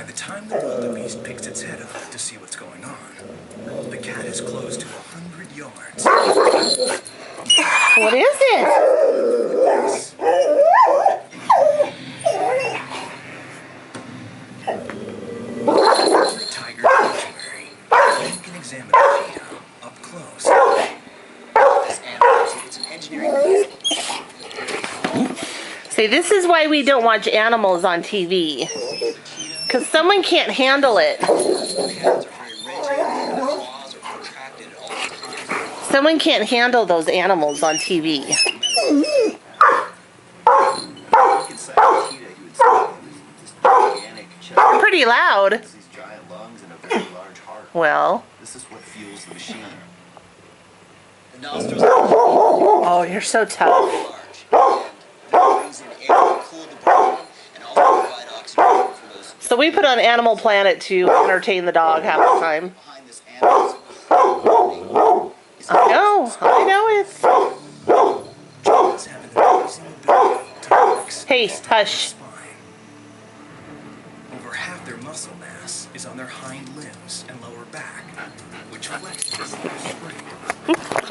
the time the wildebeest picks its head up to see what's going on, the cat is close to 100 yards. What is it? Tiger sanctuary. You can examine the cheetah up close. This animal, it's an engineering feat. See, this is why we don't watch animals on TV. Because someone can't handle it. Hands are very rigid, and their claws are contracted at all times. Someone can't handle those animals on TV. You could say a cheetah, you would say this gigantic chest, Pretty loud. these giant lungs, and a very large heart. Well. This is what fuels the machine. The nostrils Oh, you're so tough. are large, and that brings in air to cool the brain and also provide oxygen for those. So we put on Animal Planet to entertain the dog half the time. Behind this animal is I know it. Cheetahs have an amazing ability to flex Hey, their hush. spine. Over half their muscle mass is on their hind limbs and lower back, which flexes like a spring.